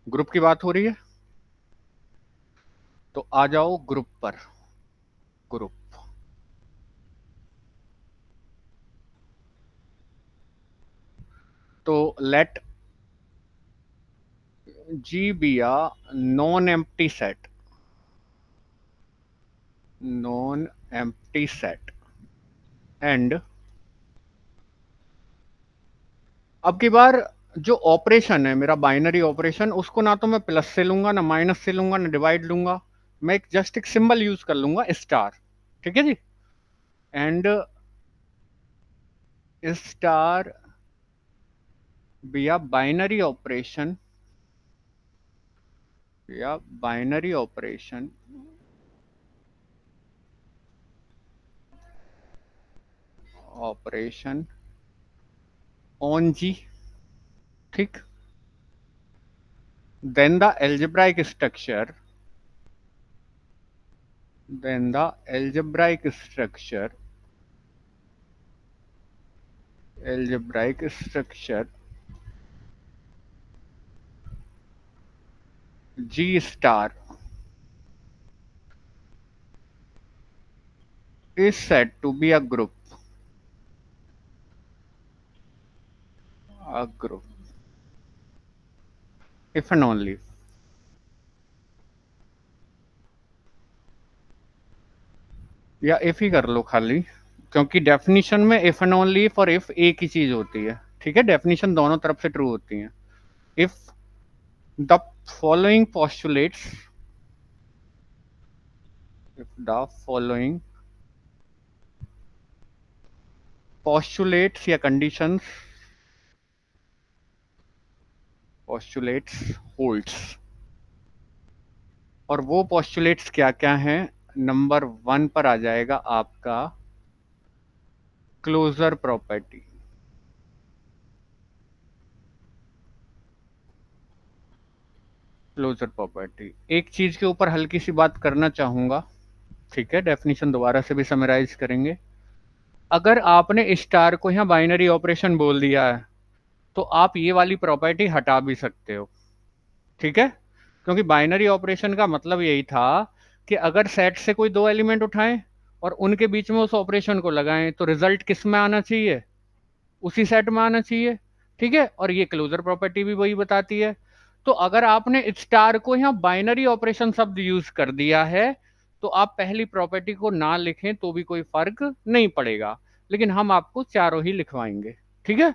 Group की बात हो रही है तो आ जाओ ग्रुप पर। ग्रुप तो let G be a non empty set. Non empty set and अब की बार जो ऑपरेशन है मेरा बाइनरी ऑपरेशन, उसको ना तो मैं प्लस से लूंगा, ना माइनस से लूंगा, ना डिवाइड लूंगा। मैं एक जस्ट एक सिंबल यूज कर लूंगा, स्टार। ठीक है जी। And star be a binary operation, या binary operation operation on G. ठीक। Then the algebraic structure, then the algebraic structure, algebraic structure G star is said to be a group if and only, या if he कर लो खाली, क्योंकि definition में if and only for if एक ही चीज होती है। ठीक है, डेफिनेशन दोनों तरफ से ट्रू होती है। If the following postulates, if the following postulates या कंडीशंस, पोस्टुलेट्स होल्ड्स। और वो पोस्टुलेट्स क्या क्या हैं? नंबर 1 पर आ जाएगा आपका क्लोजर प्रॉपर्टी। क्लोजर प्रॉपर्टी, एक चीज के ऊपर हल्की सी बात करना चाहूंगा। ठीक है, डेफिनेशन दोबारा से भी समराइज करेंगे। अगर आपने स्टार को यहाँ बाइनरी ऑपरेशन बोल दिया है तो आप ये वाली प्रॉपर्टी हटा भी सकते हो। ठीक है, क्योंकि बाइनरी ऑपरेशन का मतलब यही था कि अगर सेट से कोई दो एलिमेंट उठाएं और उनके बीच में उस ऑपरेशन को लगाएं तो रिजल्ट किस में आना चाहिए? उसी सेट में आना चाहिए। ठीक है, और ये क्लोजर प्रॉपर्टी भी वही बताती है। तो अगर आपने स्टार को यहाँ बाइनरी ऑपरेशन शब्द यूज कर दिया है तो आप पहली प्रॉपर्टी को ना लिखें तो भी कोई फर्क नहीं पड़ेगा, लेकिन हम आपको चारों ही लिखवाएंगे। ठीक है,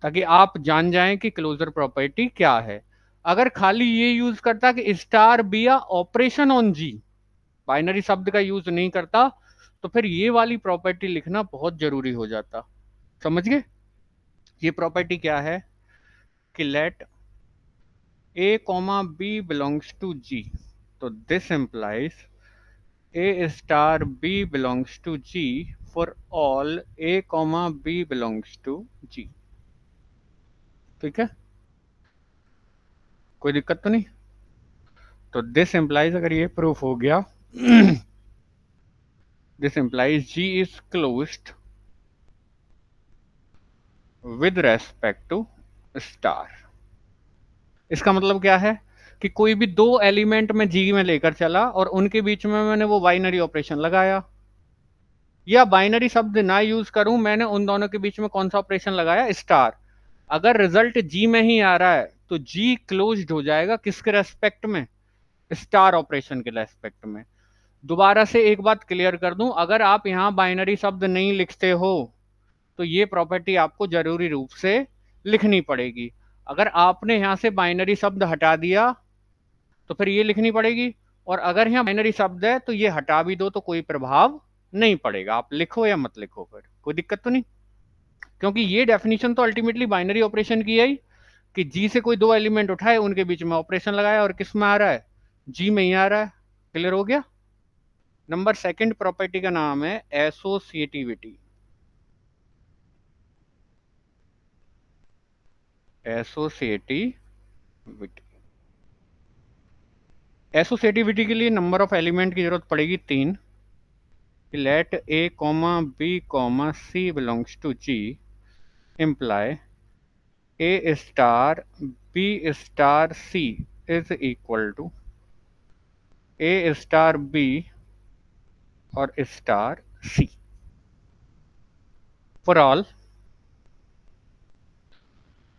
ताकि आप जान जाएं कि क्लोजर प्रॉपर्टी क्या है। अगर खाली ये यूज करता कि star be a operation on G, binary शब्द का यूज नहीं करता, तो फिर ये वाली प्रॉपर्टी लिखना बहुत जरूरी हो जाता। समझ गए? ये प्रॉपर्टी क्या है कि let A comma B belongs to G, तो this implies A star B belongs to G for all A comma B belongs to G. ठीक है, कोई दिक्कत तो नहीं? तो दिस इंप्लाइज, अगर ये प्रूफ हो गया this implies G is closed with respect to star. इसका मतलब क्या है कि कोई भी दो एलिमेंट में जी में लेकर चला और उनके बीच में मैंने वो बाइनरी ऑपरेशन लगाया, या बाइनरी शब्द ना यूज करूं, मैंने उन दोनों के बीच में कौन सा ऑपरेशन लगाया? स्टार। अगर रिजल्ट जी में ही आ रहा है तो जी क्लोज्ड हो जाएगा किसके रेस्पेक्ट में? स्टार ऑपरेशन के रेस्पेक्ट में। दोबारा से एक बात क्लियर कर दूं, अगर आप यहां बाइनरी शब्द नहीं लिखते हो तो ये प्रॉपर्टी आपको जरूरी रूप से लिखनी पड़ेगी। अगर आपने यहां से बाइनरी शब्द हटा दिया तो फिर ये लिखनी पड़ेगी, और अगर यहाँ बाइनरी शब्द है तो ये हटा भी दो तो कोई प्रभाव नहीं पड़ेगा, आप लिखो या मत लिखो, फिर कोई दिक्कत तो नहीं। क्योंकि ये डेफिनेशन तो अल्टीमेटली बाइनरी ऑपरेशन की है ही, कि जी से कोई दो एलिमेंट उठाए, उनके बीच में ऑपरेशन लगाया और किस में आ रहा है? जी में ही आ रहा है। क्लियर हो गया? नंबर सेकंड प्रॉपर्टी का नाम है एसोसिएटिविटी। एसोसिएटिविटी, एसोसिएटिविटी के लिए नंबर ऑफ एलिमेंट की जरूरत पड़ेगी 3। Let A comma B comma C belongs to G imply A star B star C is equal to A star B और star C for all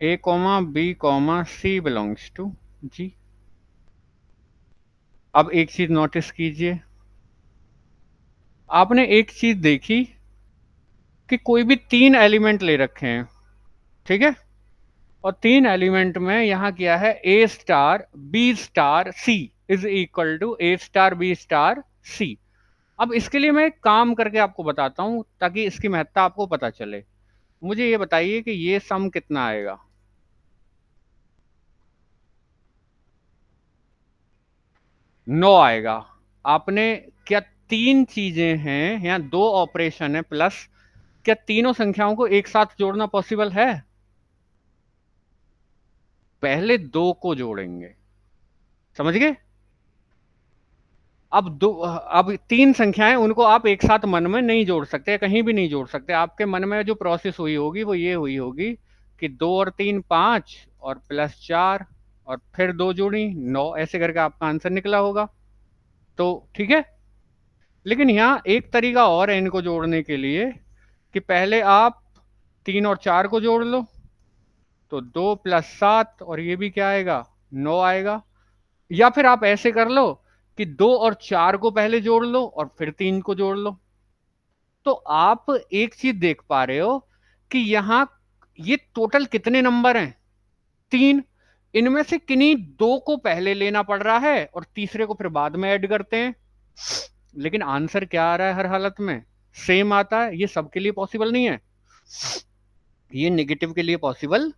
A comma B comma C belongs to G. अब एक चीज notice कीजिए, आपने एक चीज देखी कि कोई भी तीन एलिमेंट ले रखे हैं, ठीक है, और तीन एलिमेंट में यहां किया है A star B star C is equal to A star B star C. अब इसके लिए मैं एक काम करके आपको बताता हूं ताकि इसकी महत्ता आपको पता चले। मुझे ये बताइए कि ये सम कितना आएगा। 9 आएगा। आपने क्या तीन चीजें हैं या दो ऑपरेशन है प्लस, क्या तीनों संख्याओं को एक साथ जोड़ना पॉसिबल है? पहले दो को जोड़ेंगे, समझ गए? अब तीन संख्याएं उनको आप एक साथ मन में नहीं जोड़ सकते, कहीं भी नहीं जोड़ सकते। आपके मन में जो प्रोसेस हुई होगी वो ये हुई होगी कि 2 और 3 5 और +4 और फिर दो जोड़ी 9, ऐसे करके आपका आंसर निकला होगा। तो ठीक है, लेकिन यहाँ एक तरीका और है इनको जोड़ने के लिए कि पहले आप 3 और 4 को जोड़ लो, तो 2 + 7 और ये भी क्या आएगा, 9 आएगा। या फिर आप ऐसे कर लो कि 2 और 4 को पहले जोड़ लो और फिर 3 को जोड़ लो। तो आप एक चीज देख पा रहे हो कि यहां ये टोटल कितने नंबर हैं, 3। इनमें से किन्हीं दो को पहले लेना पड़ रहा है और तीसरे को फिर बाद में ऐड करते हैं, लेकिन आंसर क्या आ रहा है, हर हालत में सेम आता है। ये सबके लिए पॉसिबल नहीं है, ये नेगेटिव के लिए पॉसिबल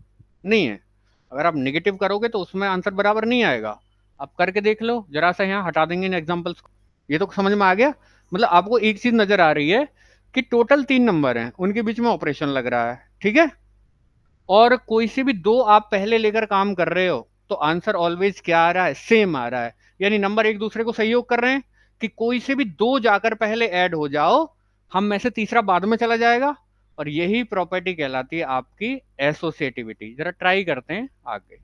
नहीं है। अगर आप नेगेटिव करोगे तो उसमें आंसर बराबर नहीं आएगा। आप करके देख लो, जरा सा यहाँ हटा देंगे इन एग्जांपल्स को। ये तो समझ में आ गया। मतलब आपको एक चीज नजर आ रही है कि टोटल 3 नंबर हैं, उनके बीच में ऑपरेशन लग रहा है, ठीक है, और कोई से भी दो आप पहले लेकर काम कर रहे हो तो आंसर ऑलवेज क्या आ रहा है, सेम आ रहा है। यानी नंबर एक दूसरे को सहयोग कर रहे हैं कि कोई से भी दो जाकर पहले ऐड हो जाओ, हम में से तीसरा बाद में चला जाएगा। और यही प्रॉपर्टी कहलाती है आपकी एसोसिएटिविटी। जरा ट्राई करते हैं आगे।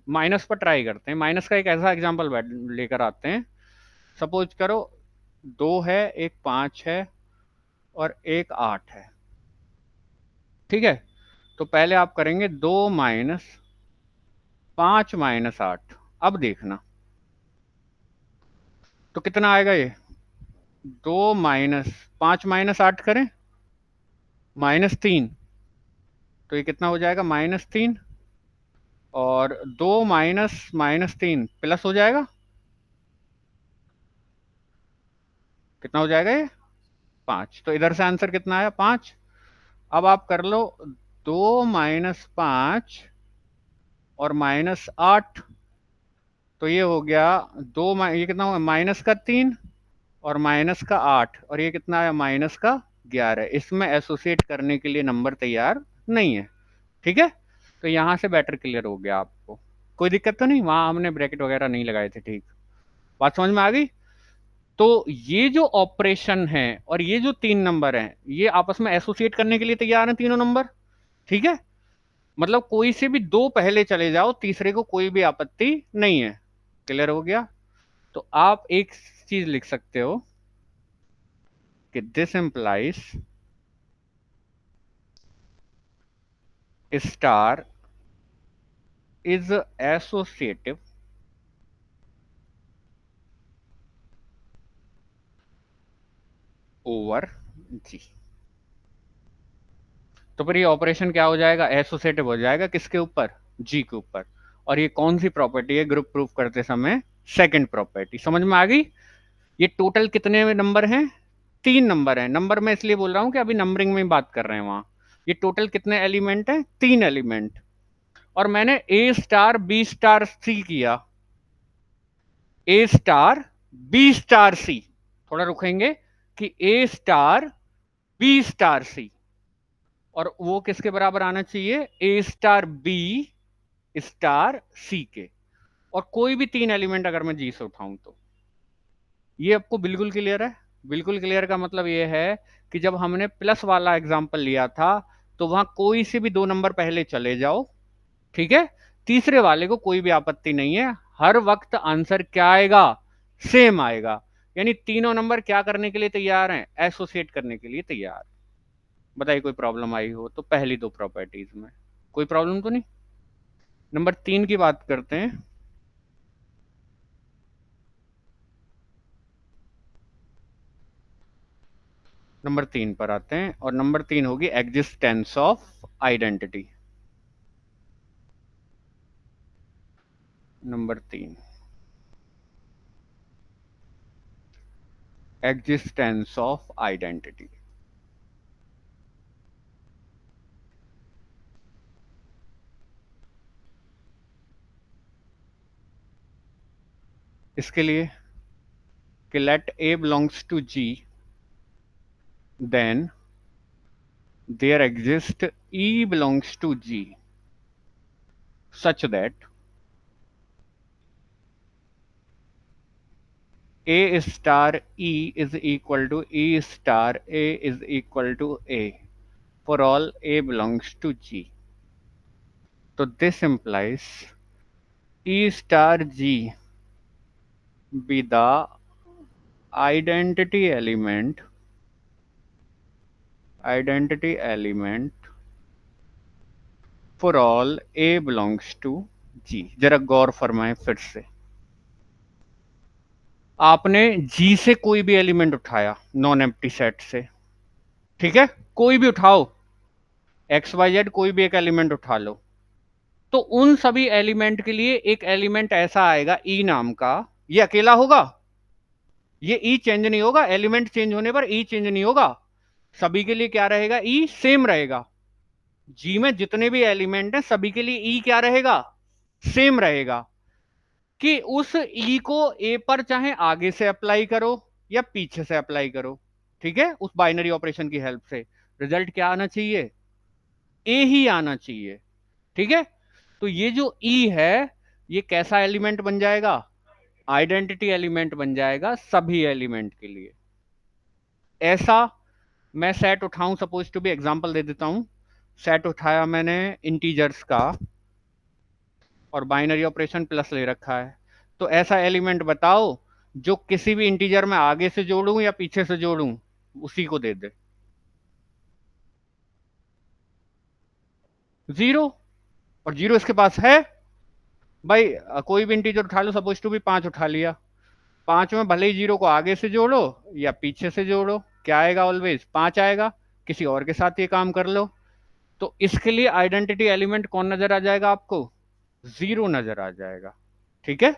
माइनस पर ट्राई करते हैं। माइनस का एक ऐसा एग्जांपल लेकर आते हैं। सपोज करो 2 है, एक 5 है और एक 8 है, ठीक है। तो पहले आप करेंगे 2 - 5 - 8। अब देखना तो कितना आएगा ये, 2 - 5 - 8 करें, -3। तो ये कितना हो जाएगा, -3। और 2 - -3 प्लस हो जाएगा, कितना हो जाएगा ये, 5। तो इधर से आंसर कितना आया, 5। अब आप कर लो 2 - 5 और -8। तो ये हो गया ये कितना हुआ, -3 और -8, और ये कितना आया, -11। इसमें एसोसिएट करने के लिए नंबर तैयार नहीं है, ठीक है। तो यहां से बेटर क्लियर हो गया आपको। कोई दिक्कत तो नहीं, वहां हमने ब्रैकेट वगैरह नहीं लगाए थे, ठीक। बात समझ में आ गई। तो ये जो ऑपरेशन है और ये जो 3 नंबर हैं, ये आपस में एसोसिएट करने के लिए तैयार हैं तीनों नंबर, ठीक है। मतलब कोई से भी दो पहले चले जाओ, तीसरे को कोई भी आपत्ति नहीं है। क्लियर हो गया। तो आप एक चीज लिख सकते हो कि this implies star is associative over G. तो फिर ये ऑपरेशन क्या हो जाएगा, एसोसिएटिव हो जाएगा किसके ऊपर, जी के ऊपर। और ये कौन सी प्रॉपर्टी है ग्रुप प्रूफ करते समय, सेकंड प्रॉपर्टी। समझ में आ गई। ये टोटल कितने नंबर हैं, 3 नंबर हैं। नंबर मैं इसलिए बोल रहा हूं कि अभी नंबरिंग में बात कर रहे हैं वहां। ये टोटल कितने एलिमेंट हैं, 3 एलिमेंट। और मैंने ए स्टार बी स्टार सी किया, ए स्टार बी स्टार सी। थोड़ा रुकेंगे कि ए स्टार बी स्टार सी, और वो किसके बराबर आना चाहिए, ए स्टार बी स्टार सी के। और कोई भी 3 एलिमेंट अगर मैं जी से उठाऊं तो ये आपको बिल्कुल क्लियर है। बिल्कुल क्लियर का मतलब ये है कि जब हमने प्लस वाला एग्जांपल लिया था तो वहां कोई से भी दो नंबर पहले चले जाओ, ठीक है। तीसरे वाले को कोई भी आपत्ति नहीं है, हर वक्त आंसर क्या आएगा, सेम आएगा। यानी तीनों नंबर क्या करने के लिए तैयार हैं, एसोसिएट करने के लिए तैयार। बताइए कोई प्रॉब्लम आई हो तो पहली दो प्रॉपर्टीज में कोई प्रॉब्लम तो नहीं। नंबर 3 की बात करते हैं। नंबर 3 पर आते हैं और नंबर 3 होगी existence of identity. Number 3 existence of identity. इसके लिए कि let A belongs to G, then there exist E belongs to G such that A star E is equal to E star A is equal to A for all A belongs to G. So this implies E star G be the identity element for all A belongs to G। जरा गौर फरमाएं फिर से। आपने G से कोई भी element उठाया non empty set से, ठीक है, कोई भी उठाओ, एक्स वाई जेड कोई भी एक एलिमेंट उठा लो, तो उन सभी एलिमेंट के लिए एक एलिमेंट ऐसा आएगा ई नाम का, ये अकेला होगा, ये ई चेंज नहीं होगा, एलिमेंट चेंज होने पर ई चेंज नहीं होगा, सभी के लिए क्या रहेगा, ई सेम रहेगा। जी में जितने भी एलिमेंट हैं सभी के लिए ई क्या रहेगा, सेम रहेगा। कि उस ई को ए पर चाहे आगे से अप्लाई करो या पीछे से अप्लाई करो, ठीक है, उस बाइनरी ऑपरेशन की हेल्प से रिजल्ट क्या आना चाहिए, ए ही आना चाहिए, ठीक है। तो ये जो ई है ये कैसा एलिमेंट बन जाएगा, आइडेंटिटी एलिमेंट बन जाएगा सभी एलिमेंट के लिए। ऐसा मैं सेट उठाऊं, सपोज टू बी, एग्जांपल दे देता हूं, सेट उठाया मैंने इंटीजर्स का और बाइनरी ऑपरेशन प्लस ले रखा है, तो ऐसा एलिमेंट बताओ जो किसी भी इंटीजर में आगे से जोड़ूं या पीछे से जोड़ूं उसी को दे दे। 0, और 0 इसके पास है भाई, कोई भी इंटीजर उठा लो, सपोज टू बी 5 उठा लिया, 5 में भले ही 0 को आगे से जोड़ो या पीछे से जोड़ो क्या आएगा, ऑलवेज 5 आएगा। किसी और के साथ ये काम कर लो तो इसके लिए आइडेंटिटी एलिमेंट कौन नजर आ जाएगा आपको, 0 नजर आ जाएगा, ठीक है।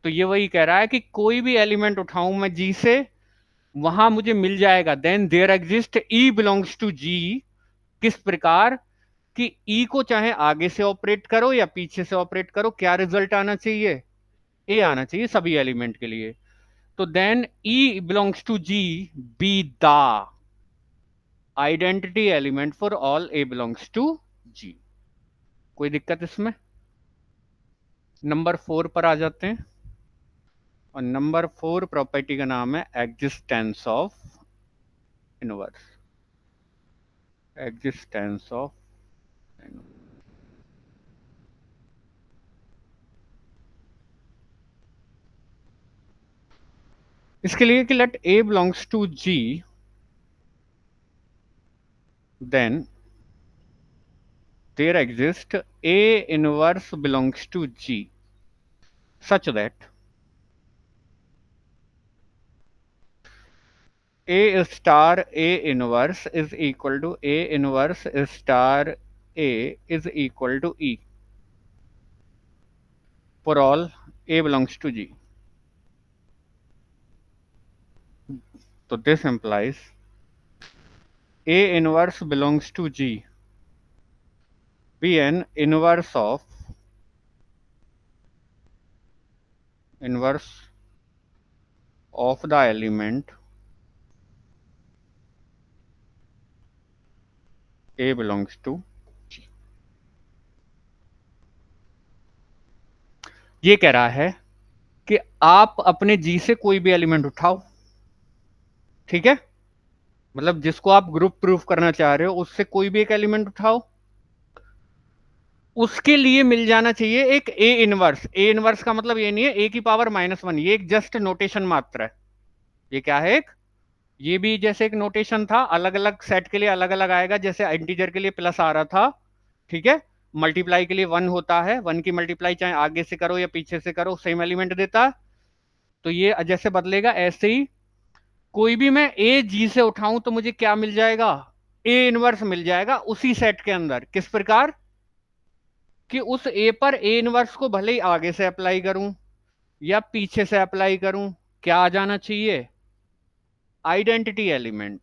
तो ये वही कह रहा है कि कोई भी एलिमेंट उठाऊं मैं जी से, वहां मुझे मिल जाएगा, then there exist E belongs to G. किस प्रकार कि ई को चाहे आगे से ऑपरेट करो या पीछे से ऑपरेट करो, क्या रिजल्ट आना चाहिए, ए आना चाहिए सभी एलिमेंट के लिए। तो then E belongs to G be the identity element for all A belongs to G. कोई दिक्कत इसमें। नंबर 4 पर आ जाते हैं और नंबर 4 प्रॉपर्टी का नाम है existence of inverse. Existence of इसके लिए कि let A belongs to G, then there exists A inverse belongs to G such that A star A inverse is equal to A inverse star A is equal to E for all A belongs to G. So this implies A inverse belongs to G be an inverse of the element A belongs to G। ये कह रहा है कि आप अपने जी से कोई भी एलिमेंट उठाओ, ठीक है, मतलब जिसको आप ग्रुप प्रूफ करना चाह रहे हो उससे कोई भी एक एलिमेंट उठाओ, उसके लिए मिल जाना चाहिए एक ए इनवर्स। ए इनवर्स का मतलब ये नहीं है ए की पावर -1, ये एक जस्ट नोटेशन मात्र है। ये क्या है? एक, ये भी जैसे एक नोटेशन था, अलग अलग सेट के लिए अलग अलग आएगा, जैसे इंटीजर के लिए प्लस आ रहा था, ठीक है, मल्टीप्लाई के लिए 1 होता है, 1 की मल्टीप्लाई चाहे आगे से करो या पीछे से करो सेम एलिमेंट देता। तो ये जैसे बदलेगा ऐसे ही कोई भी मैं ए जी से उठाऊं तो मुझे क्या मिल जाएगा? ए इनवर्स मिल जाएगा उसी सेट के अंदर। किस प्रकार कि उस ए पर ए इनवर्स को भले ही आगे से अप्लाई करूं या पीछे से अप्लाई करूं, क्या आ जाना चाहिए? Identity element.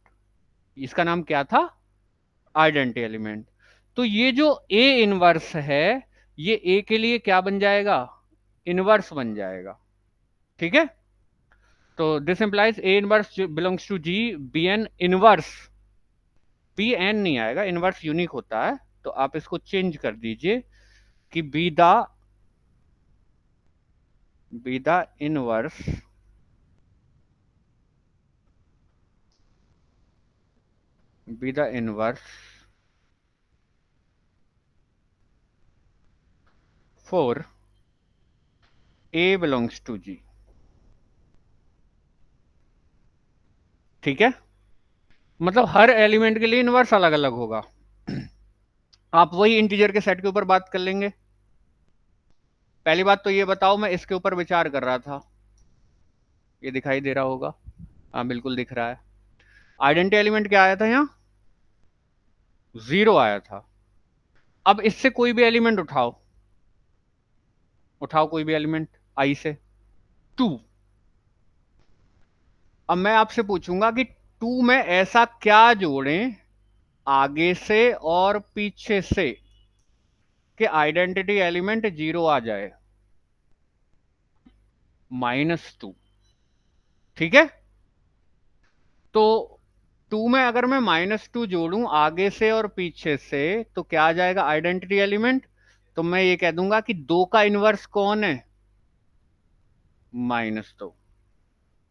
इसका नाम क्या था? Identity element. तो ये जो ए इनवर्स है, ये ए के लिए क्या बन जाएगा? इनवर्स बन जाएगा। ठीक है, तो this implies A inverse belongs to G be an inverse. Be an नहीं आएगा, इनवर्स यूनिक होता है, तो आप इसको चेंज कर दीजिए कि be the inverse be the inverse for A belongs to G. ठीक है, मतलब हर एलिमेंट के लिए इनवर्स अलग अलग होगा। आप वही इंटीजर के सेट के ऊपर बात कर लेंगे। पहली बात तो ये बताओ, मैं इसके ऊपर विचार कर रहा था, ये दिखाई दे रहा होगा? हाँ बिल्कुल दिख रहा है। आइडेंटिटी एलिमेंट क्या आया था यहाँ? 0 आया था। अब इससे कोई भी एलिमेंट उठाओ, उठाओ कोई भी एलिमेंट आई से, 2। अब मैं आपसे पूछूंगा कि 2 में ऐसा क्या जोड़ें आगे से और पीछे से कि आइडेंटिटी एलिमेंट 0 आ जाए? -2। ठीक है, तो 2 में अगर मैं -2 जोड़ूं आगे से और पीछे से तो क्या आ जाएगा आइडेंटिटी एलिमेंट? तो मैं ये कह दूंगा कि 2 का इनवर्स कौन है? -2।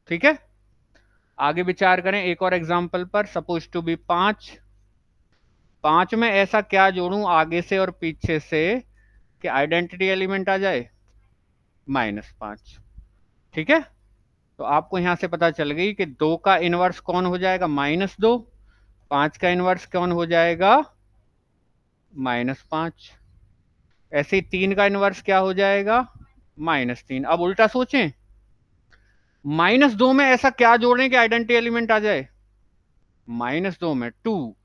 ठीक है, आगे विचार करें एक और एग्जांपल पर। Suppose to B 5। 5 में ऐसा क्या जोड़ूं आगे से और पीछे से कि आइडेंटिटी एलिमेंट आ जाए? -5। ठीक है, तो आपको यहां से पता चल गई कि 2 का इनवर्स कौन हो जाएगा? -2। 5 का इनवर्स कौन हो जाएगा? -5। ऐसे ही 3 का इनवर्स क्या हो जाएगा? -3। अब उल्टा सोचें, -2 में ऐसा क्या जोड़ें कि आइडेंटिटी एलिमेंट आ जाए? -2 में 2।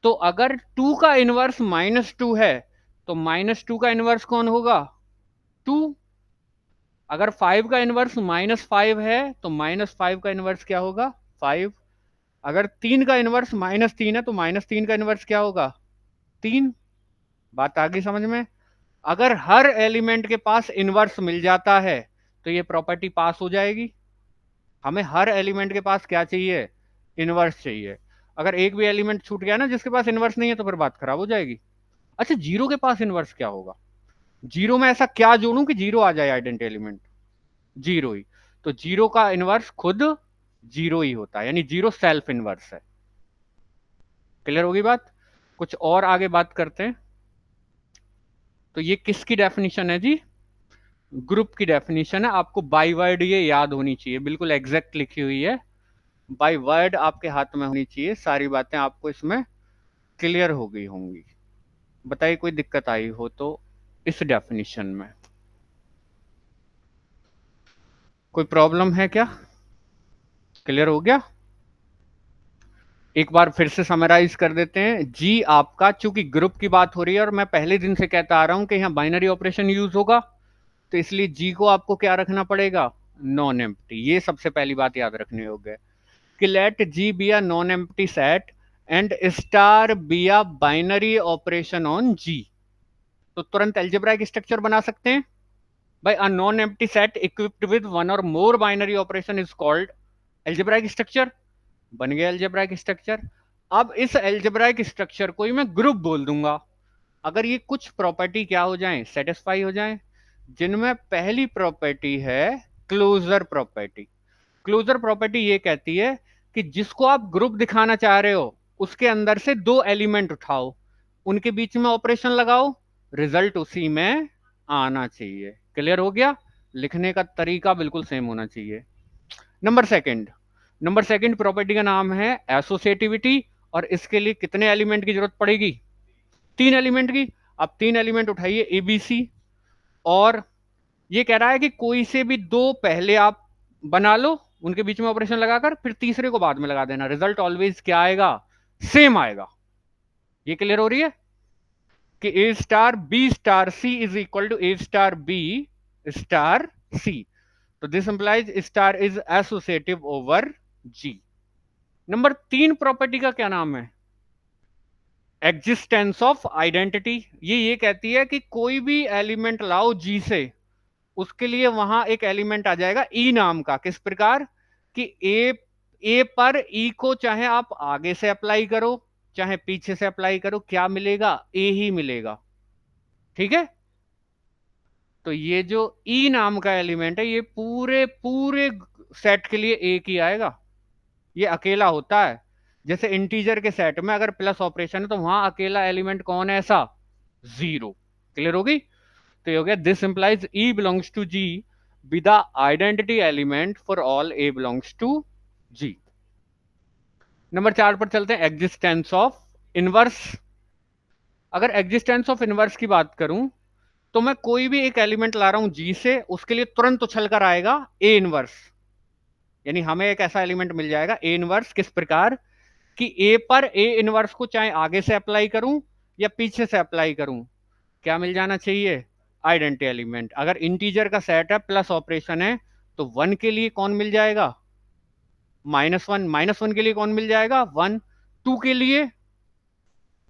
तो अगर 2 का इनवर्स -2 है तो -2 का इनवर्स कौन होगा? 2। अगर 5 का इनवर्स -5 है तो -5 का इनवर्स क्या होगा? 5। अगर 3 का इनवर्स -3 है तो -3 का इनवर्स क्या होगा? 3। बात आ गई समझ में? अगर हर एलिमेंट के पास इनवर्स मिल जाता है तो ये प्रॉपर्टी पास हो जाएगी। हमें हर एलिमेंट के पास क्या चाहिए? इनवर्स चाहिए। अगर एक भी एलिमेंट छूट गया ना जिसके पास इनवर्स नहीं है तो फिर बात खराब हो जाएगी। अच्छा, 0 के पास इनवर्स क्या होगा? 0 में ऐसा क्या जोड़ूं कि 0 आ जाए आइडेंटिटी एलिमेंट? 0 ही। तो 0 का इनवर्स खुद 0 ही होता है, यानी 0 सेल्फ इनवर्स है। क्लियर होगी बात? कुछ और आगे बात करते हैं। तो ये किसकी डेफिनेशन है जी? ग्रुप की डेफिनेशन है। आपको बाय वर्ड ये याद होनी चाहिए, बिल्कुल एग्जैक्ट लिखी हुई है, बाय वर्ड आपके हाथ में होनी चाहिए। सारी बातें आपको इसमें क्लियर हो गई होंगी। बताइए कोई दिक्कत आई हो तो इस डेफिनेशन में कोई प्रॉब्लम है क्या? क्लियर हो गया? एक बार फिर से समराइज कर देते हैं। जी आपका, चूंकि ग्रुप की बात हो रही है और मैं पहले दिन से कहता आ रहा हूं कि यहां बाइनरी ऑपरेशन यूज होगा, तो इसलिए जी को आपको क्या रखना पड़ेगा? Non empty. ये सबसे पहली बात याद रखने योग्य है कि let G be a non empty set and star be a binary operation on G. तो तुरंत एल्जेब्राइक स्ट्रक्चर बना सकते हैं भाई। A non empty set equipped with one और more binary operation is called algebraic structure. बन गया algebraic structure. अब इस एल्जेब्राइक स्ट्रक्चर को ही मैं ग्रुप बोल दूंगा अगर ये कुछ प्रॉपर्टी क्या हो जाए? सेटिस्फाई हो जाए। जिनमें पहली प्रॉपर्टी है क्लोजर प्रॉपर्टी। क्लोजर प्रॉपर्टी ये कहती है कि जिसको आप ग्रुप दिखाना चाह रहे हो उसके अंदर से 2 एलिमेंट उठाओ, उनके बीच में ऑपरेशन लगाओ, रिजल्ट उसी में आना चाहिए। क्लियर हो गया? लिखने का तरीका बिल्कुल सेम होना चाहिए। नंबर सेकंड प्रॉपर्टी का नाम है एसोसिएटिविटी, और इसके लिए कितने एलिमेंट की जरूरत पड़ेगी? 3 एलिमेंट की। अब 3 एलिमेंट उठाइए एबीसी, और ये कह रहा है कि कोई से भी दो पहले आप बना लो, उनके बीच में ऑपरेशन लगाकर, फिर तीसरे को बाद में लगा देना, रिजल्ट ऑलवेज क्या आएगा? सेम आएगा। ये क्लियर हो रही है कि A star B star C is equal to A star B star C. तो this implies star is associative over G. Number 3 property का क्या नाम है? Existence of identity. ये कहती है कि कोई भी एलिमेंट लाओ जी से, उसके लिए वहां एक एलिमेंट आ जाएगा ई नाम का। किस प्रकार कि ए पर ई को चाहे आप आगे से अप्लाई करो चाहे पीछे से अप्लाई करो, क्या मिलेगा? ए ही मिलेगा। ठीक है? तो ये जो ई नाम का एलिमेंट है, ये पूरे पूरे सेट के लिए एक ही आएगा। ये अकेला होता है। जैसे इंटीजर के सेट में अगर प्लस ऑपरेशन है तो वहां अकेला एलिमेंट कौन है? ऐसा 0। क्लियर होगी? तो ये हो गया this implies E belongs to G be the identity element for all A belongs to G. Number 4 पर चलते हैं, एग्जिस्टेंस ऑफ इनवर्स। अगर एग्जिस्टेंस ऑफ इनवर्स की बात करूं तो मैं कोई भी एक एलिमेंट ला रहा हूं जी से, उसके लिए तुरंत उछल कर आएगा ए इनवर्स। यानी हमें एक ऐसा एलिमेंट मिल जाएगा ए इनवर्स। किस प्रकार कि ए पर ए इनवर्स को चाहे आगे से अप्लाई करूं या पीछे से अप्लाई करूं, क्या मिल जाना चाहिए? Identity element. अगर इंटीजर का सेट है प्लस ऑपरेशन है तो 1 के लिए कौन मिल जाएगा? -1। -1 के लिए कौन मिल जाएगा? 1। 2 के लिए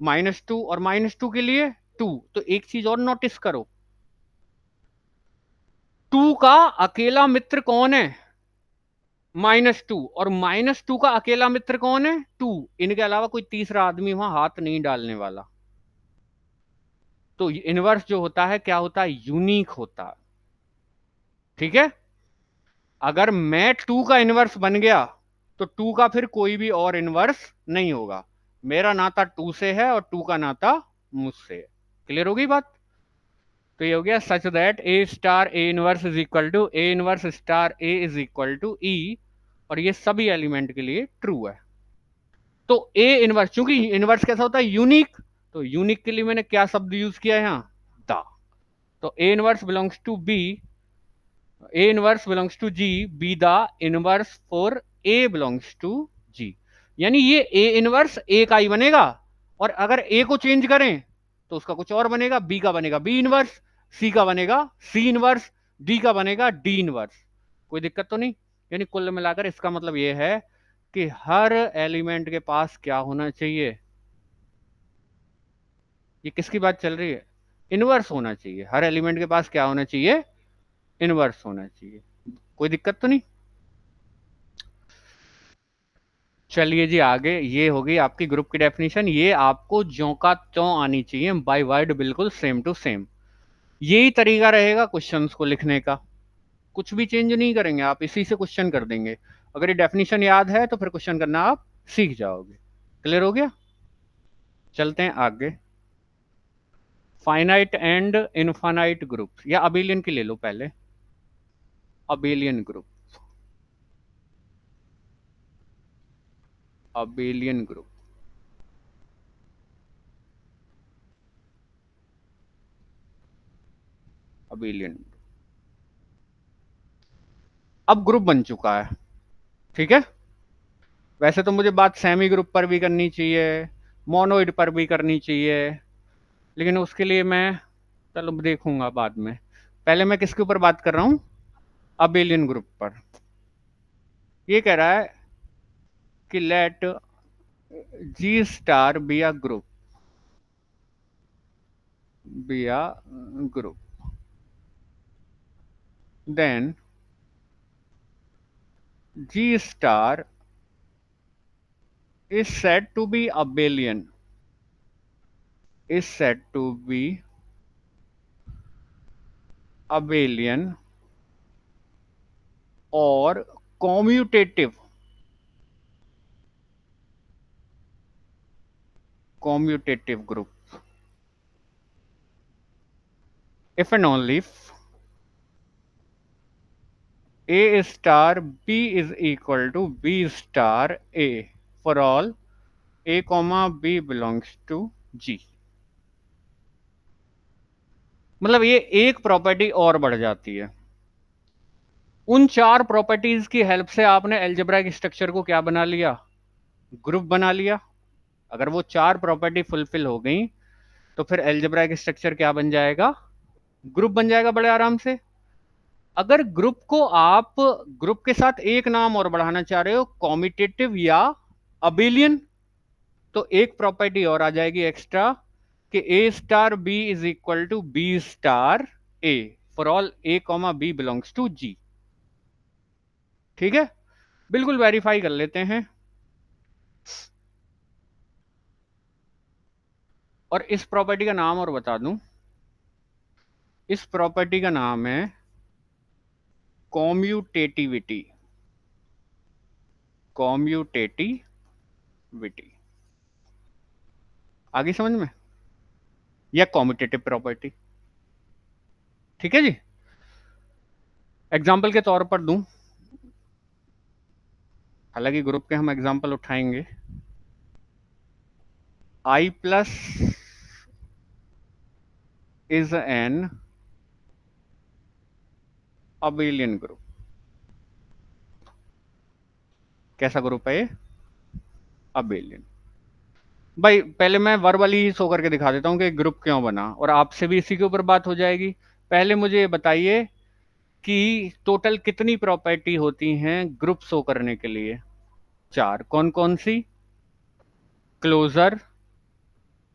-2, और -2 के लिए 2। तो एक चीज और नोटिस करो, 2 का अकेला मित्र कौन है? -2। और -2 का अकेला मित्र कौन है? 2। इनके अलावा कोई तीसरा आदमी वहां हाथ नहीं डालने वाला। तो इनवर्स जो होता है क्या होता है? यूनिक होता है। ठीक है? अगर मैं 2 का इनवर्स बन गया तो 2 का फिर कोई भी और इनवर्स नहीं होगा। मेरा नाता 2 से है और 2 का नाता मुझसे है। क्लियर हो गई बात? तो ये हो गया such that A star A inverse is equal to A inverse star A is equal to E, और ये सभी एलिमेंट के लिए ट्रू है। तो ए इनवर्स, चूंकि इनवर्स कैसा होता है? यूनिक। तो यूनिक के लिए मैंने क्या शब्द यूज किया है यहां? द। तो A inverse belongs to B, A inverse belongs to G be the inverse for A belongs to G. यानी ये ए इनवर्स ए का ही बनेगा, और अगर ए को चेंज करें तो उसका कुछ और बनेगा। बी का बनेगा बी इनवर्स, सी का बनेगा सी इनवर्स, डी का बनेगा डी इनवर्स। कोई दिक्कत तो नहीं? यानी कुल मिलाकर इसका मतलब ये है कि हर एलिमेंट के पास क्या होना चाहिए? ये किसकी बात चल रही है? इनवर्स होना चाहिए। हर एलिमेंट के पास क्या होना चाहिए? इनवर्स होना चाहिए। कोई दिक्कत तो नहीं? चलिए जी आगे। ये होगी आपकी ग्रुप की डेफिनेशन। ये आपको ज्यों का त्यों आनी चाहिए, बाय वर्ड बिल्कुल सेम टू सेम। यही तरीका रहेगा क्वेश्चंस को लिखने का, कुछ भी चेंज नहीं करेंगे, आप इसी से क्वेश्चन कर देंगे। अगर ये डेफिनेशन याद है तो फिर क्वेश्चन करना आप सीख जाओगे। क्लियर हो गया? चलते हैं आगे। फाइनाइट एंड इनफाइनाइट ग्रुप, या अबेलियन की ले लो पहले। Abelian group, abelian group. Abelian अब ग्रुप बन चुका है। ठीक है? वैसे तो मुझे बात सेमी ग्रुप पर भी करनी चाहिए, मोनोइड पर भी करनी चाहिए, लेकिन उसके लिए मैं, चलो देखूंगा बाद में। पहले मैं किसके ऊपर बात कर रहा हूं? अबेलियन ग्रुप पर। ये कह रहा है कि let G star be a group, be a group, then G star is said to be abelian, is said to be abelian or commutative, commutative group। if and only if A star B is equal to B star A for all A comma B belongs to G। मतलब ये एक property और बढ़ जाती है। उन चार properties की हेल्प से आपने एल्जेब्राइक स्ट्रक्चर को क्या बना लिया, ग्रुप बना लिया। अगर वो चार प्रॉपर्टी फुलफिल हो गई तो फिर एल्जेब्राइक स्ट्रक्चर क्या बन जाएगा, ग्रुप बन जाएगा बड़े आराम से। अगर ग्रुप को आप ग्रुप के साथ एक नाम और बढ़ाना चाह रहे हो, कॉम्यूटेटिव या अबेलियन, तो एक प्रॉपर्टी और आ जाएगी एक्स्ट्रा कि A star B is equal to B star A for all A comma B belongs to G. ठीक है, बिल्कुल वेरीफाई कर लेते हैं। और इस प्रॉपर्टी का नाम और बता दूं, इस प्रॉपर्टी का नाम है कॉम्यूटेटिविटी। कॉम्यूटेटिविटी आगे समझ में, या कॉम्यूटेटिव प्रॉपर्टी। ठीक है जी, एग्जाम्पल के तौर पर दूं, हालांकि ग्रुप के हम एग्जाम्पल उठाएंगे। I plus is an abelian group। कैसा ग्रुप है ये, अबेलियन। भाई पहले मैं वर्बली ही शो करके दिखा देता हूं कि ग्रुप क्यों बना, और आपसे भी इसी के ऊपर बात हो जाएगी। पहले मुझे ये बताइए कि टोटल कितनी प्रॉपर्टी होती हैं ग्रुप शो करने के लिए। चार, कौन कौन सी, closure,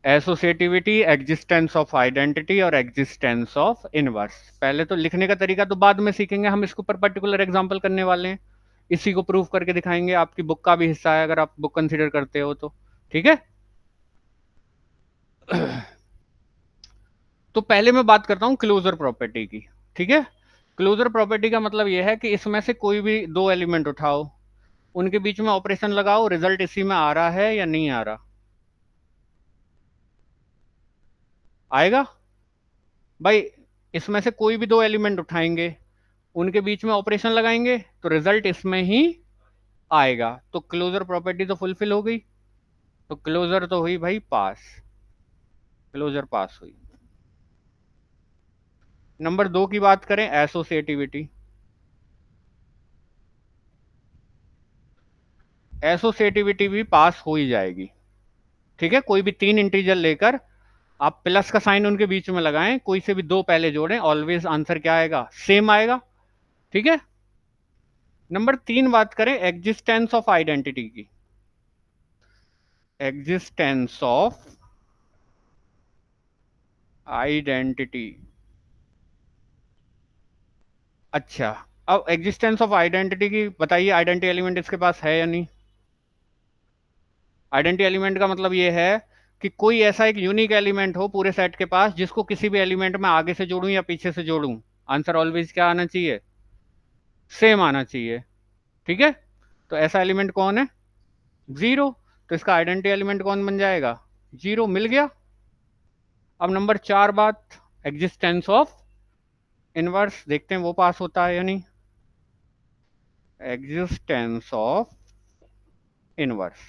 associativity, existence of identity और एग्जिस्टेंस ऑफ इनवर्स। पहले तो लिखने का तरीका तो बाद में सीखेंगे, हम इसके ऊपर पर्टिकुलर एग्जांपल करने वाले हैं, इसी को प्रूव करके दिखाएंगे। आपकी बुक का भी हिस्सा है अगर आप बुक कंसीडर करते हो तो। ठीक है, तो पहले मैं बात करता हूं क्लोजर प्रॉपर्टी की। ठीक है, क्लोजर प्रॉपर्टी का मतलब यह है कि इसमें से कोई भी दो एलिमेंट उठाओ, उनके बीच में ऑपरेशन लगाओ, रिजल्ट इसी में आ रहा है या नहीं आ रहा, आएगा। भाई इसमें से कोई भी दो एलिमेंट उठाएंगे, उनके बीच में ऑपरेशन लगाएंगे तो रिजल्ट इसमें ही आएगा। तो क्लोजर प्रॉपर्टी तो फुलफिल हो गई, तो क्लोजर तो हुई भाई पास, क्लोजर पास हुई। नंबर दो की बात करें, एसोसिएटिविटी। एसोसिएटिविटी भी पास हो ही जाएगी। ठीक है, कोई भी तीन इंटीजर लेकर आप प्लस का साइन उनके बीच में लगाएं, कोई से भी दो पहले जोड़ें, ऑलवेज आंसर क्या आएगा, सेम आएगा। ठीक है, नंबर तीन बात करें एग्जिस्टेंस ऑफ आइडेंटिटी की। Existence of identity. अच्छा, अब एग्जिस्टेंस ऑफ आइडेंटिटी की बताइए, आइडेंटिटी एलिमेंट इसके पास है या नहीं। आइडेंटिटी एलिमेंट का मतलब ये है कि कोई ऐसा एक यूनिक एलिमेंट हो पूरे सेट के पास जिसको किसी भी एलिमेंट में आगे से जोड़ूं या पीछे से जोड़ूं, आंसर ऑलवेज क्या आना चाहिए, सेम आना चाहिए। ठीक है, तो ऐसा एलिमेंट कौन है, जीरो। तो इसका आइडेंटिटी एलिमेंट कौन बन जाएगा, जीरो, मिल गया। अब नंबर चार बात, एग्जिस्टेंस ऑफ इनवर्स, देखते हैं वो पास होता है या नहीं। Existence of inverse,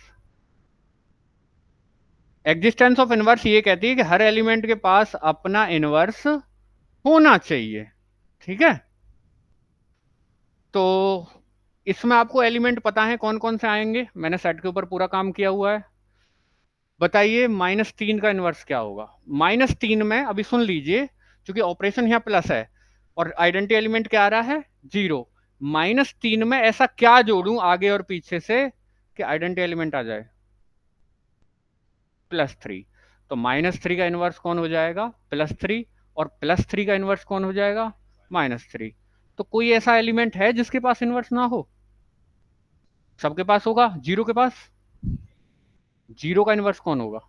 existence of inverse ये कहती है कि हर एलिमेंट के पास अपना इनवर्स होना चाहिए। ठीक है, तो इसमें आपको एलिमेंट पता है कौन कौन से आएंगे, मैंने सेट के ऊपर पूरा काम किया हुआ है। बताइए -3 का इनवर्स क्या होगा। -3 में अभी सुन लीजिए, क्योंकि ऑपरेशन यहाँ प्लस है और आइडेंटिटी एलिमेंट क्या आ रहा है, जीरो। -3 में ऐसा क्या जोड़ूं आगे और पीछे से कि आइडेंटिटी एलिमेंट आ जाए, +3। तो -3 का इनवर्स कौन हो जाएगा, +3, और +3 का इनवर्स कौन हो जाएगा, -3। तो कोई ऐसा एलिमेंट है जिसके पास इनवर्स ना हो, सबके पास होगा। जीरो के पास, जीरो का इनवर्स कौन होगा,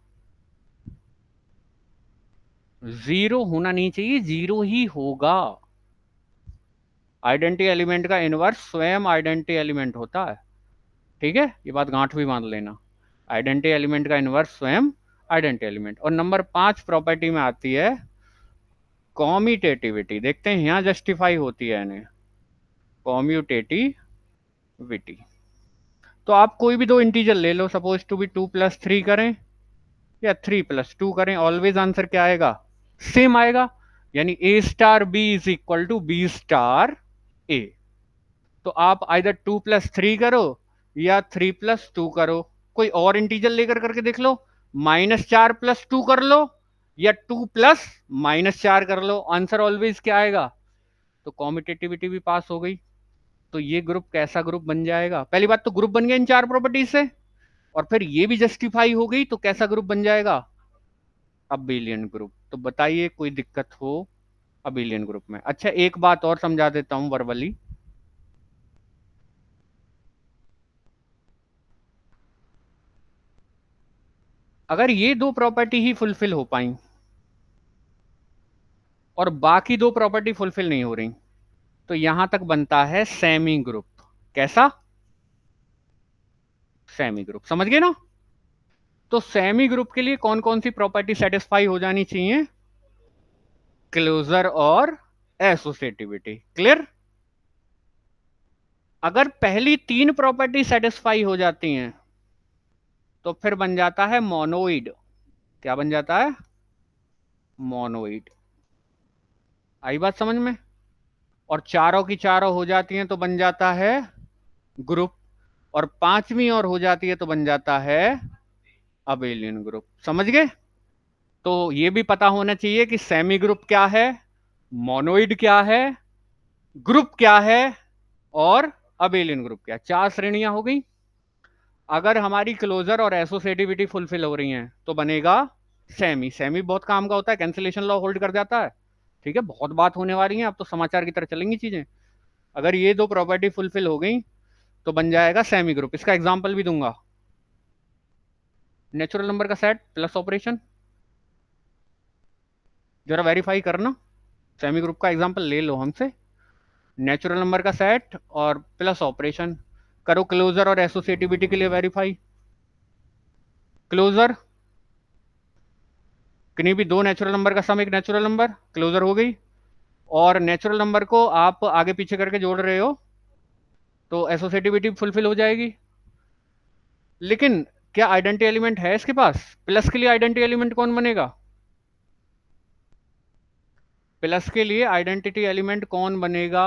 जीरो होना नहीं चाहिए, जीरो ही होगा। आइडेंटिटी एलिमेंट का इनवर्स स्वयं आइडेंटिटी एलिमेंट होता है। ठीक है, ये बात गांठ भी बांध लेना, आइडेंटिटी एलिमेंट का इनवर्स स्वयं आइडेंटिटी एलिमेंट। और नंबर 5 प्रॉपर्टी में आती है कॉम्यूटेटिविटी देखते हैं यहां जस्टिफाई होती है यानी कॉम्यूटेटिविटी। तो आप कोई भी दो इंटीजर ले लो, सपोज टू बी 2+3 करें या 3+2 करें, ऑलवेज आंसर क्या आएगा? सेम आएगा, यानी A star B is equal to B star A. तो आप आइदर 2+3 करो या 3+2 करो, कोई और इंटीजर लेकर करके देख लो, -4+2 कर लो या 2+-4 कर लो, आंसर ऑलवेज क्या आएगा? तो कॉम्यूटेटिविटी भी पास हो गई। तो ये ग्रुप कैसा ग्रुप बन जाएगा? पहली बात तो ग्रुप बन गया इन चार प्रॉपर्टीज से, और फिर ये भी जस्टिफाई हो गई, तो कैसा ग्रुप बन जाएगा? Abelian group. तो बताइए कोई दिक्कत हो अबेलियन ग्रुप में? अच्छा एक बात और समझा देता हूं वर्बली। अगर ये दो प्रॉपर्टी ही फुलफिल हो पाई और बाकी दो प्रॉपर्टी फुलफिल नहीं हो रही, तो यहां तक बनता है सेमी ग्रुप। कैसा? सेमी ग्रुप, समझ गए ना? तो सेमी ग्रुप के लिए कौन कौन सी प्रॉपर्टी सेटिस्फाई हो जानी चाहिए? क्लोजर और एसोसिएटिविटी। क्लियर? अगर पहली तीन प्रॉपर्टी सेटिस्फाई हो जाती हैं तो फिर बन जाता है मोनोइड। क्या बन जाता है? मोनोइड। आई बात समझ में? और चारों की चारों हो जाती हैं तो बन जाता है ग्रुप, और पांचवी और हो जाती है तो बन जाता है अबेलियन ग्रुप। समझ गए? तो ये भी पता होना चाहिए कि सेमी ग्रुप क्या है, मोनोइड क्या है, ग्रुप क्या है, और अबेलियन ग्रुप क्या है। चार श्रेणियां हो गई। अगर हमारी क्लोजर और एसोसिएटिविटी फुलफिल हो रही हैं तो बनेगा सेमी। सेमी बहुत काम का होता है, कैंसिलेशन लॉ होल्ड कर जाता है। ठीक है, बहुत बात होने वाली है, अब तो समाचार की तरह चलेंगी चीजें। अगर ये दो प्रॉपर्टी फुलफिल हो गई तो बन जाएगा सेमी ग्रुप। इसका एग्जांपल भी दूंगा। नेचुरल नंबर का सेट प्लस ऑपरेशन, जरा वेरीफाई करना। सेमी ग्रुप का एग्जांपल ले लो हमसे। नेचुरल नंबर का सेट और प्लस ऑपरेशन करो, क्लोजर और एसोसिएटिविटी के लिए वेरीफाई। क्लोजर किन्हीं भी दो नेचुरल नंबर का सम एक नेचुरल नंबर, क्लोजर हो गई। और नेचुरल नंबर को आप आगे पीछे करके जोड़ रहे हो तो एसोसिएटिविटी फुलफिल हो जाएगी। लेकिन क्या आइडेंटिटी एलिमेंट है इसके पास? प्लस के लिए आइडेंटिटी एलिमेंट कौन बनेगा? प्लस के लिए आइडेंटिटी एलिमेंट कौन बनेगा?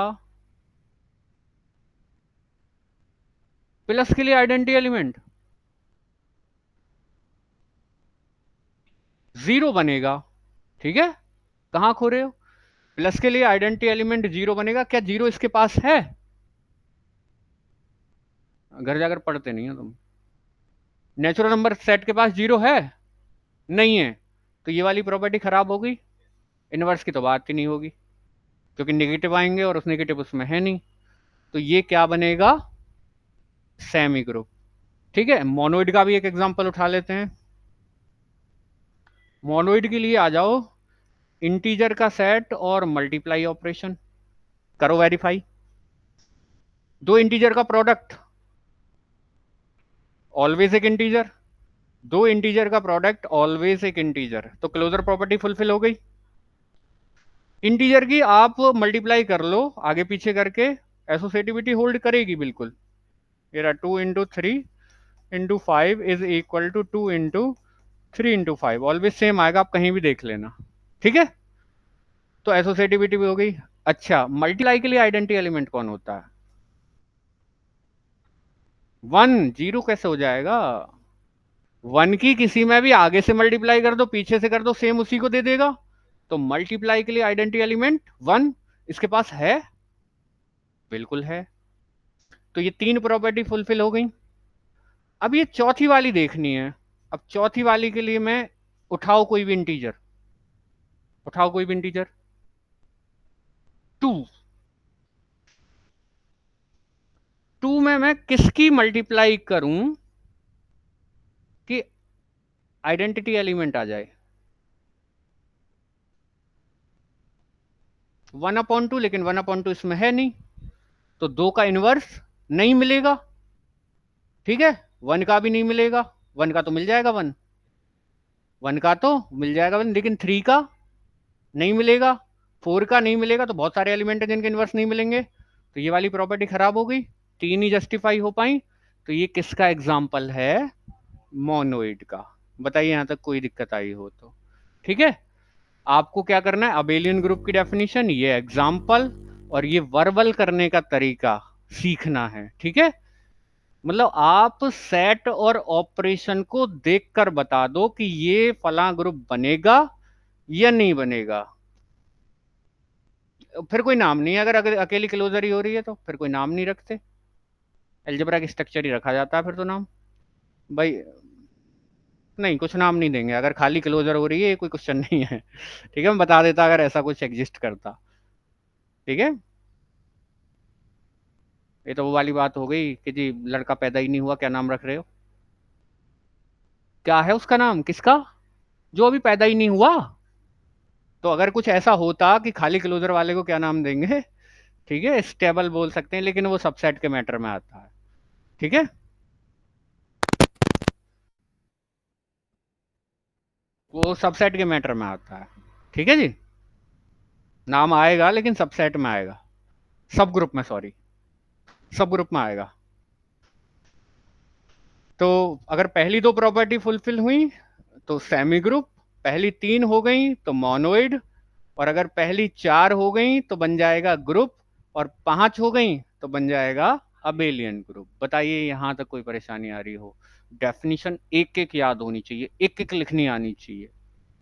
प्लस के लिए आइडेंटिटी एलिमेंट जीरो बनेगा। ठीक है, कहां खो रहे हो? प्लस के लिए आइडेंटिटी एलिमेंट जीरो बनेगा। क्या जीरो इसके पास है? घर जाकर पढ़ते नहीं हो तुम। नेचुरल नंबर सेट के पास जीरो है? नहीं है। तो ये वाली प्रॉपर्टी खराब हो गई। इनवर्स की तो बात ही नहीं होगी, क्योंकि नेगेटिव आएंगे और उस नेगेटिव उसमें है नहीं। तो ये क्या बनेगा? Semi group. ठीक है, मोनोइड का भी एक एग्जांपल उठा लेते हैं। मोनोइड के लिए आ जाओ, इंटीजर का सेट और मल्टीप्लाई ऑपरेशन करो वेरीफाई। दो इंटीजर का प्रोडक्ट ऑलवेज एक इंटीजर, दो इंटीजर का प्रोडक्ट ऑलवेज एक इंटीजर, तो क्लोजर प्रॉपर्टी फुलफिल हो गई। इंटीजर की आप मल्टीप्लाई कर लो आगे पीछे करके, एसोसिएटिविटी होल्ड करेगी बिल्कुल। ये 2 × 3 × 5 is equal to 2 × 3 × 5, always same आएगा, आप कहीं भी देख लेना। ठीक है, तो एसोसिएटिविटी भी हो गई। अच्छा, मल्टीप्लाई के लिए आइडेंटिटी एलिमेंट कौन होता है? 1। जीरो कैसे हो जाएगा? 1 की किसी में भी आगे से मल्टीप्लाई कर दो पीछे से कर दो, सेम उसी को दे देगा। तो मल्टीप्लाई के लिए आइडेंटिटी एलिमेंट 1 इसके पास है, बिल्कुल है। तो ये तीन प्रॉपर्टी फुलफिल हो गई। अब ये चौथी वाली देखनी है। अब चौथी वाली के लिए मैं, उठाओ कोई भी इंटीजर, उठाओ कोई भी इंटीजर। 2। 2 में मैं किसकी मल्टीप्लाई करूं कि आइडेंटिटी एलिमेंट आ जाए? 1/2, लेकिन 1/2 इसमें है नहीं, तो 2 का इनवर्स नहीं मिलेगा। ठीक है, 1 का भी नहीं मिलेगा। 1 का तो मिल जाएगा 1 का तो मिल जाएगा 1, लेकिन 3 का नहीं मिलेगा। 4 का नहीं मिलेगा तो बहुत सारे एलिमेंट हैं जिनके इनवर्स नहीं मिलेंगे, तो ये वाली प्रॉपर्टी खराब हो गई, 3 ही जस्टिफाई हो पाई। तो ये किसका एग्जाम्पल है? मोनोइड का। बताइए यहां तक कोई दिक्कत आई हो तो। ठीक है, आपको क्या करना है, अबेलियन ग्रुप की डेफिनेशन, ये एग्जाम्पल और ये वर्बल करने का तरीका सीखना है। ठीक है, मतलब आप सेट और ऑपरेशन को देखकर बता दो कि ये फला ग्रुप बनेगा या नहीं बनेगा। फिर कोई नाम नहीं है, अगर अकेली क्लोजर ही हो रही है तो फिर कोई नाम नहीं रखते, एल्जेब्रा की स्ट्रक्चर ही रखा जाता है फिर तो नाम। भाई नहीं, कुछ नाम नहीं देंगे, अगर खाली क्लोजर हो रही है ये कोई क्वेश्चन नहीं है। ठीक है, मैं बता देता अगर ऐसा कुछ एग्जिस्ट करता। ठीक है, ये तो वो वाली बात हो गई कि जी लड़का पैदा ही नहीं हुआ, क्या नाम रख रहे हो? क्या है उसका नाम, किसका? जो अभी पैदा ही नहीं हुआ। तो अगर कुछ ऐसा होता कि खाली क्लोजर वाले को क्या नाम देंगे? ठीक है, स्टेबल बोल सकते हैं, लेकिन वो सबसेट के मैटर में आता है। ठीक है, वो सबसेट के मैटर में आता है। ठीक है जी, नाम आएगा लेकिन सबसेट में आएगा, सब ग्रुप में, सॉरी, सब ग्रुप में आएगा। तो अगर पहली दो प्रॉपर्टी फुलफिल हुई तो सेमी ग्रुप, पहली 3 हो गई तो मोनोइड, और अगर पहली 4 हो गई तो बन जाएगा ग्रुप, और 5 हो गई तो बन जाएगा अबेलियन ग्रुप। बताइए यहां तक कोई परेशानी आ रही हो? डेफिनेशन एक एक याद होनी चाहिए, एक एक लिखनी आनी चाहिए।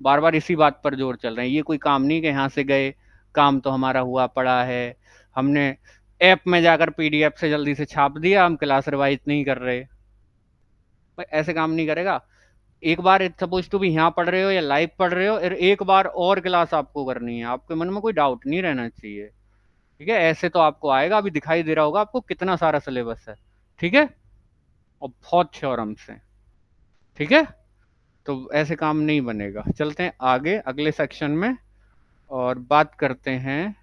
बार बार इसी बात पर जोर चल रहे हैं, ये कोई काम नहीं कि यहाँ से गए, काम तो हमारा हुआ पड़ा है, हमने ऐप में जाकर पीडीएफ से जल्दी से छाप दिया, हम क्लास रिवाइज नहीं कर रहे। भाई ऐसे काम नहीं करेगा। एक बार सपोज टू भी यहाँ पढ़ रहे हो या लाइव पढ़ रहे हो, और एक बार और क्लास आपको करनी है, आपके मन में कोई डाउट नहीं रहना चाहिए। ठीक है, ऐसे तो आपको आएगा, अभी दिखाई दे रहा होगा आपको कितना सारा सिलेबस है। ठीक है, और बहुत थ्योरम्स हैं। ठीक है, तो ऐसे काम नहीं बनेगा। चलते हैं आगे अगले सेक्शन में और बात करते हैं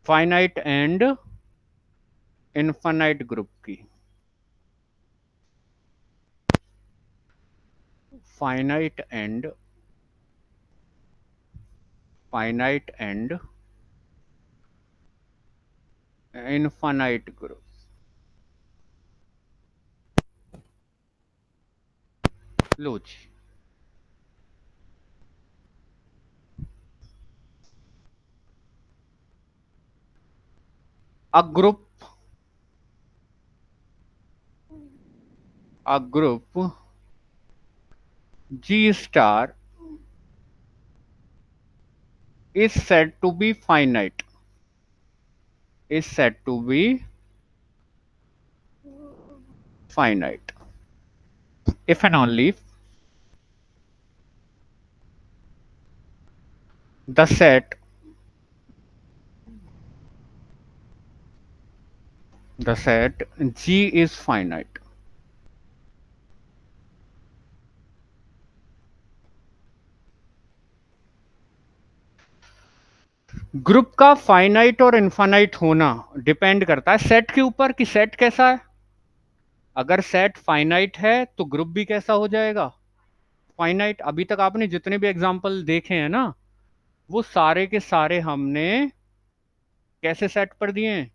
फाइनाइट एंड इनफाइनाइट ग्रुप की। Finite and finite and infinite group. लो जी, a group G star is said to be finite, is said to be finite if and only if the set G is finite। Group का finite और infinite होना depend करता है set के ऊपर कि सेट कैसा है। अगर सेट फाइनाइट है तो ग्रुप भी कैसा हो जाएगा? फाइनाइट। अभी तक आपने जितने भी एग्जांपल देखे हैं ना, वो सारे के सारे हमने कैसे सेट पर दिए हैं?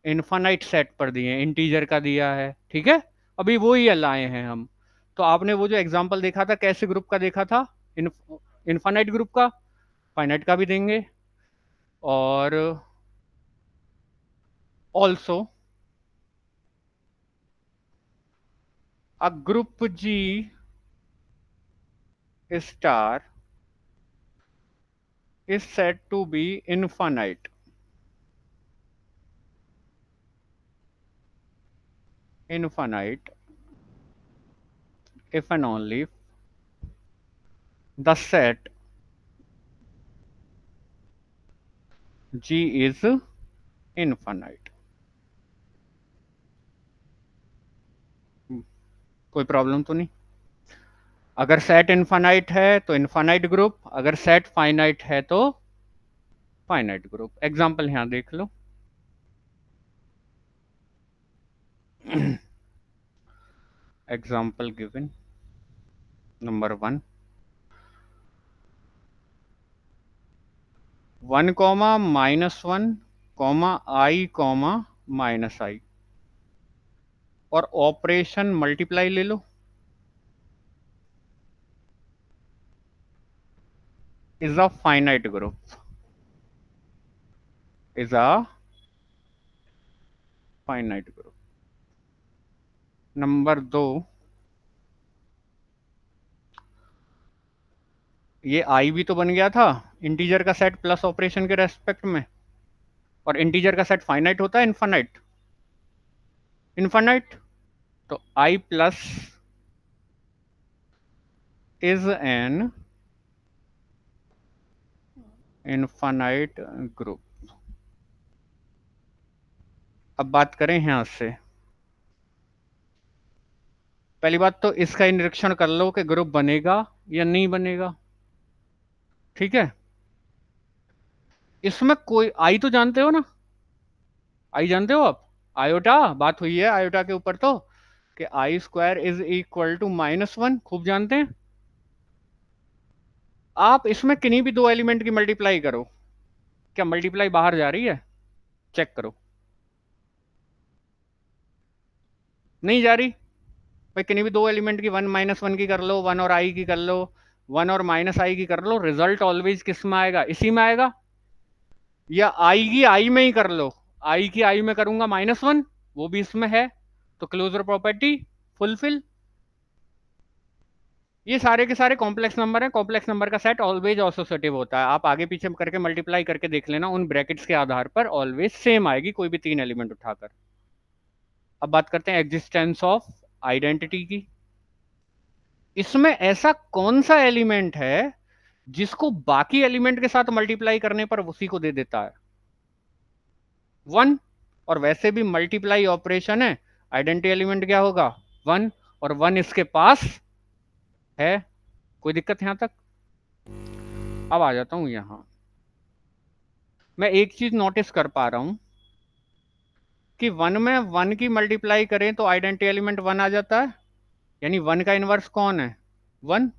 इनफाइनाइट सेट पर दिए हैं, इंटीजर का दिया है। ठीक है, अभी वो ही लाए हैं हम। तो आपने वो जो एग्जांपल देखा था कैसे ग्रुप का देखा था, इनफाइनाइट ग्रुप का, फाइनाइट का भी देंगे। और also a group G star is said to be infinite, infinite if and only if the set G is infinite। कोई प्रॉब्लम तो नहीं? अगर सेट इनफाइनाइट है तो इनफाइनाइट ग्रुप, अगर सेट फाइनाइट है तो फाइनाइट ग्रुप। एग्जांपल यहां देख लो। Example given number 1, 1 comma -1 comma i comma -i और ऑपरेशन मल्टीप्लाई ले लो, is a finite group, is a finite group. Number 2, ये आई भी तो बन गया था इंटीजर का सेट प्लस ऑपरेशन के रेस्पेक्ट में, और इंटीजर का सेट फाइनाइट होता है इनफाइनाइट, इनफाइनाइट। तो I plus is an infinite group. अब बात करें यहां से, पहली बात तो इसका निरीक्षण कर लो कि ग्रुप बनेगा या नहीं बनेगा, ठीक है। इसमें कोई आई तो जानते हो ना, आई जानते हो आप, आयोटा बात हुई है आयोटा के ऊपर तो, कि आई स्क्वायर इज इक्वल टू -1, खूब जानते हैं। आप इसमें किन्हीं भी दो एलिमेंट की मल्टीप्लाई करो, क्या मल्टीप्लाई बाहर जा रही है, चेक करो, नहीं जा रही। भाई किन्हीं भी दो एलिमेंट की 1 -1 की कर लो, 1 और आई की कर लो, 1 और -i की कर लो, रिजल्ट ऑलवेज किस में आएगा, इसी में आएगा। या आई की आई में ही कर लो, आई की आई में करूंगा -1, वो भी इसमें है, तो क्लोजर प्रॉपर्टी फुलफिल। ये सारे के सारे कॉम्प्लेक्स नंबर हैं, कॉम्प्लेक्स नंबर का सेट ऑलवेज एसोसिएटिव होता है, आप आगे पीछे करके मल्टीप्लाई करके देख लेना, उन ब्रैकेट्स के आधार पर ऑलवेज सेम आएगी कोई भी तीन एलिमेंट उठाकर। अब बात करते हैं एग्जिस्टेंस ऑफ आइडेंटिटी की। इसमें ऐसा कौन सा एलिमेंट है जिसको बाकी एलिमेंट के साथ मल्टीप्लाई करने पर उसी को दे देता है, 1। और वैसे भी मल्टीप्लाई ऑपरेशन है, आइडेंटिटी एलिमेंट क्या होगा, 1, और 1 इसके पास है। कोई दिक्कत यहां तक। अब आ जाता हूं यहां, मैं एक चीज नोटिस कर पा रहा हूं कि 1 में 1 की मल्टीप्लाई करें तो आइडेंटिटी एलिमेंट 1 आ जाता है, यानी 1 का इनवर्स कौन है, 1।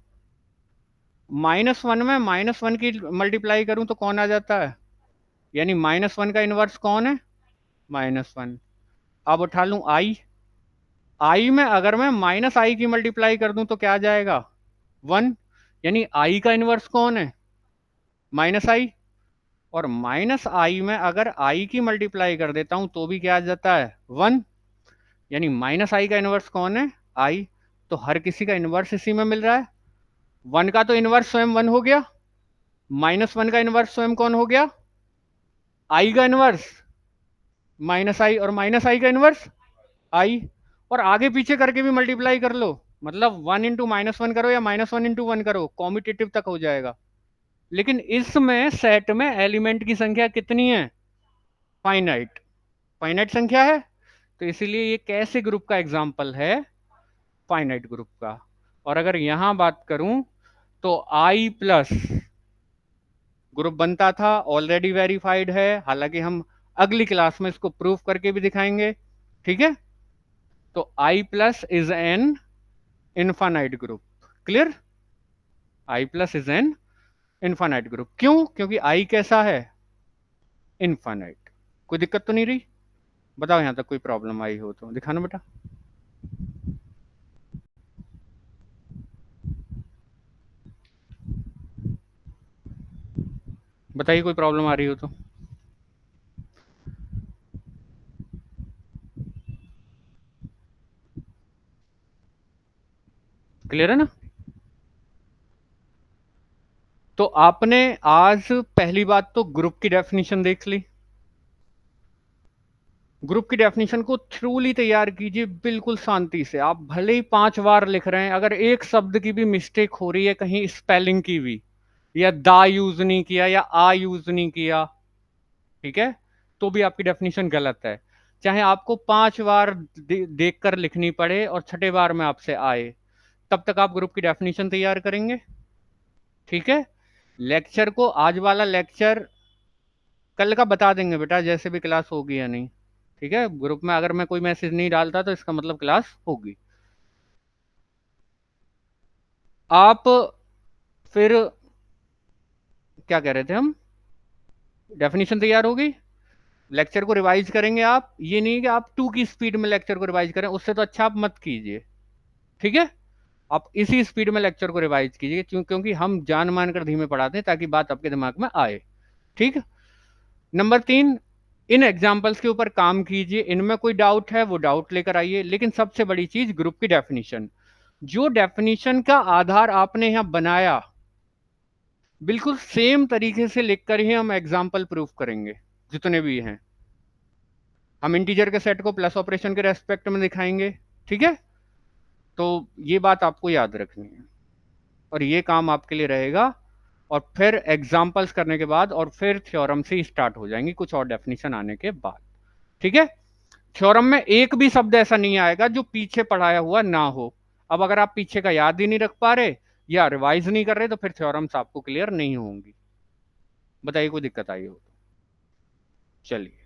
-1 में -1 की मल्टीप्लाई करूं तो कौन आ जाता है, यानी -1 का इनवर्स कौन है, -1। अब उठा लूं आई, आई में अगर मैं -i की मल्टीप्लाई कर दूं तो क्या आ जाएगा, 1, यानी आई का इनवर्स कौन है, -i। और -i में अगर i की मल्टीप्लाई कर देता हूं तो भी क्या आ जाता है, 1, यानी -i का इनवर्स कौन है, i। तो हर किसी का इनवर्स इसी में मिल रहा है, 1 का तो इनवर्स स्वयं 1 हो गया, -1 का इनवर्स स्वयं कौन हो गया, i का इनवर्स -i, और -i का इनवर्स i। और आगे पीछे करके भी मल्टीप्लाई कर लो, मतलब 1 इंटू -1 करो या -1 इंटू 1 करो, कॉम्पिटिटिव तक हो जाएगा। लेकिन इसमें सेट में एलिमेंट की संख्या कितनी है, फाइनाइट, फाइनाइट संख्या है, तो इसीलिए ये कैसे ग्रुप का एग्जाम्पल है, फाइनाइट ग्रुप का। और अगर यहां बात करूं तो आई प्लस ग्रुप बनता था, ऑलरेडी वेरीफाइड है, हालांकि हम अगली क्लास में इसको प्रूफ करके भी दिखाएंगे, ठीक है। तो I plus is an infinite group, clear, I plus is an infinite group. क्यों, क्योंकि आई कैसा है, इनफाइनाइट। कोई दिक्कत तो नहीं रही, बताओ यहां तक कोई प्रॉब्लम आई हो तो दिखाना बेटा, बताइए कोई प्रॉब्लम आ रही हो तो। क्लियर है ना। तो आपने आज पहली बात तो ग्रुप की डेफिनेशन देख ली, ग्रुप की डेफिनेशन को थ्रूली तैयार कीजिए बिल्कुल शांति से। आप भले ही 5 बार लिख रहे हैं, अगर एक शब्द की भी मिस्टेक हो रही है कहीं स्पेलिंग की भी, या दा यूज नहीं किया या आ यूज नहीं किया, ठीक है, तो भी आपकी डेफिनेशन गलत है। चाहे आपको 5 बार देख कर लिखनी पड़े और छठे बार में आपसे आए, तब तक आप ग्रुप की डेफिनेशन तैयार करेंगे, ठीक है। लेक्चर को, आज वाला लेक्चर कल का बता देंगे बेटा, जैसे भी क्लास होगी या नहीं, ठीक है। ग्रुप में अगर मैं कोई मैसेज नहीं डालता तो इसका मतलब क्लास होगी। आप फिर क्या कह रहे थे हम, डेफिनेशन तैयार होगी, लेक्चर को रिवाइज करेंगे आप, ये नहीं कि आप 2 की स्पीड में लेक्चर को रिवाइज करें, उससे तो अच्छा आप मत कीजिए, ठीक है। आप इसी स्पीड में लेक्चर को रिवाइज कीजिए, क्योंकि हम जान मान कर धीमे पढ़ाते हैं ताकि बात आपके दिमाग में आए, ठीक है। नंबर 3, इन एग्जाम्पल्स के ऊपर काम कीजिए, इनमें कोई डाउट है वो डाउट लेकर आइए, लेकिन सबसे बड़ी चीज ग्रुप की डेफिनेशन, जो डेफिनेशन का आधार आपने यहां बनाया बिल्कुल सेम तरीके से लिखकर ही हम एग्जाम्पल प्रूफ करेंगे, जितने भी हैं। हम इंटीजर के सेट को प्लस ऑपरेशन के रेस्पेक्ट में दिखाएंगे, ठीक है। तो ये बात आपको याद रखनी है, और ये काम आपके लिए रहेगा। और फिर एग्जाम्पल्स करने के बाद और फिर थ्योरम से स्टार्ट हो जाएंगी कुछ और डेफिनेशन आने के बाद, ठीक है। थ्योरम में एक भी शब्द ऐसा नहीं आएगा जो पीछे पढ़ाया हुआ ना हो। अब अगर आप पीछे का याद ही नहीं रख पा रहे या रिवाइज नहीं कर रहे तो फिर थ्योरम्स आपको क्लियर नहीं होंगी। बताइए कोई दिक्कत आई हो तो। चलिए।